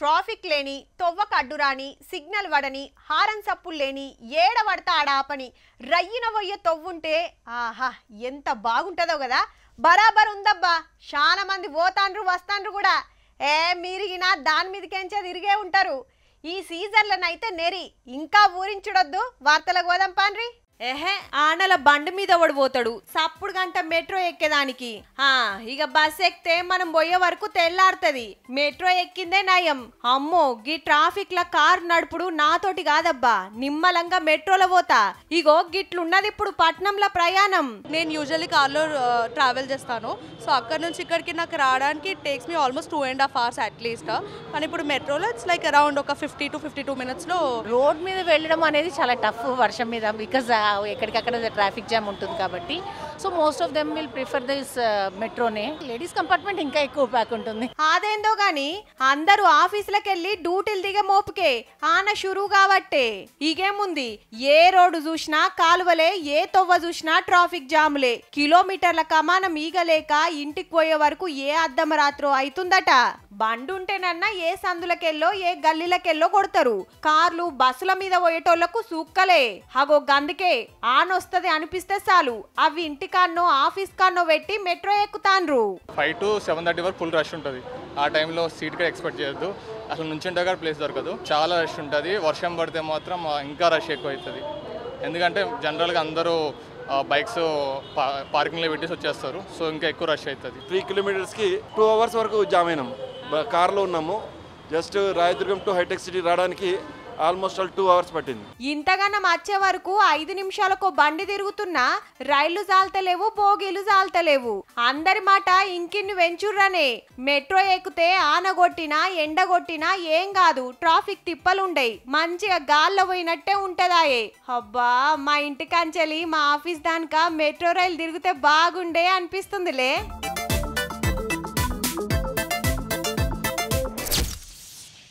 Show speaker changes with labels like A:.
A: Traffic లేని తొవ్వకు అడ్డురాని signal వడని horn సప్పులు లేని ఏడ పడతా ఆడ ఆపని రయ్యిన వయ్య తొవ్వుంటే ఆహా ఎంత బాగుంటుందో కదా. బరాబర్ ఉందబ్బా, చాలా మంది పోతాండ్రు వస్తాండ్రు కూడా. మీరిగినా దాని మీదకెంచే తిరిగే ఉంటారు. ఈ సీజన్లనైతే నెరి ఇంకా ఊరించుడొద్దు. వార్తలకు పోదాం పాన్రి. ఆనల బండి మీద ఓడిపోతాడు సప్పుడు గంట మెట్రో ఎక్కేదానికి. ఇక బస్ ఎక్కితే మనం పోయే వరకు తెల్లారుతుంది. మెట్రో ఎక్కిందే నయం. అమ్మో గీ ట్రాఫిక్ ల కార్ నడుపుడు నాతోటి కాదబ్బా, నిమ్మలంగా మెట్రోలో పోతా. ఇగో గిట్లున్నది ఇప్పుడు పట్నంలో ప్రయాణం.
B: నేను యూజువల్లీ కార్లో ట్రావెల్ చేస్తాను. సో అక్కడ నుంచి ఇక్కడికి నాకు రావడానికి takes me almost 2.5 hours at least. కానీ ఇప్పుడు మెట్రోలో ఇట్స్ లైక్ అరౌండ్ ఒక 50 to 52 minutesలో.
C: రోడ్ మీద వెళ్ళడం అనేది చాలా టఫ్ వర్షం మీద, బికాజ్ ఎక్కడికక్కడ ట్రాఫిక్ జామ్ ఉంటుంది కాబట్టి. So most of them will prefer this మెట్రోనే. లేడీస్ కంపార్ట్మెంట్ ఇంకా ఎక్కువ ప్యాక్ ఉంటుంది.
A: అదేందో గాని అందరూ ఆఫీసులకు వెళ్ళి డ్యూటీలు దిగే మోపుకే ఆన షురూ కాబట్టే. ఇగేముంది, ఏ రోడ్డు చూసినా కాలువలే, ఏ తొవ్వ చూసినా ట్రాఫిక్ జాములే. కిలోమీటర్ల కమానం ఈగలేక ఇంటికి పోయే వరకు ఏ అద్దమ రాత్రో అవుతుందట. బండుంటేనన్నా ఏ సందులకెళ్ళో ఏ గల్లీలకెళ్ళో కొడతారు. కార్లు బస్సుల మీద పోయేటోళ్లకు సూక్కలే. హగో గందుకే ఆనొస్తది అనిపిస్తే చాలు అవి ఇంటికాన్నో ఆఫీస్ కాన్నో పెట్టి మెట్రో ఎక్కుతాండ్రు.
D: 5 to 7:30 వరకు ఫుల్ రష్ ఉంటుంది. ఆ టైంలో సీట్ కూడా ఎక్స్పెక్ట్ చేయొద్దు. అసలు నుంచుంటే కూడా ప్లేస్ దొరకదు. చాలా రష్ ఉంటుంది. వర్షం పడితే మాత్రం ఇంకా రష్ ఎక్కువ అవుతుంది. ఎందుకంటే జనరల్గా అందరూ బైక్స్ పార్కింగ్లో పెట్టేసి వచ్చేస్తారు. సో ఇంకా ఎక్కువ రష్ అవుతుంది.
E: 3 kilometersకి 2 hours వరకు జామ్ అయినాం. కార్లో ఉన్నాము. జస్ట్ రాయదుర్గం టు హైటెక్ సిటీ రావడానికి ఆల్మోస్ట్ 2 hours పట్టింది.
A: ఇంతగానం వచ్చే వరకు 5 నిమిషాలకు బండి తిరుగుతున్నా రైళ్లు చాలతలేవు, బోగీలు చాలతలేవు. అందరి మాట ఇంకిన్ని వెంచుర్రనే. మెట్రో ఎక్కితే ఆనగొట్టినా ఎండగొట్టినా ఏం కాదు, ట్రాఫిక్ తిప్పలుండయి, మంచిగా గాల్లో పోయినట్టే ఉంటదాయే. అబ్బా, మా ఇంటికంచెలి మా ఆఫీస్ దానిక మెట్రో రైలు తిరిగితే బాగుండే అనిపిస్తుందిలే.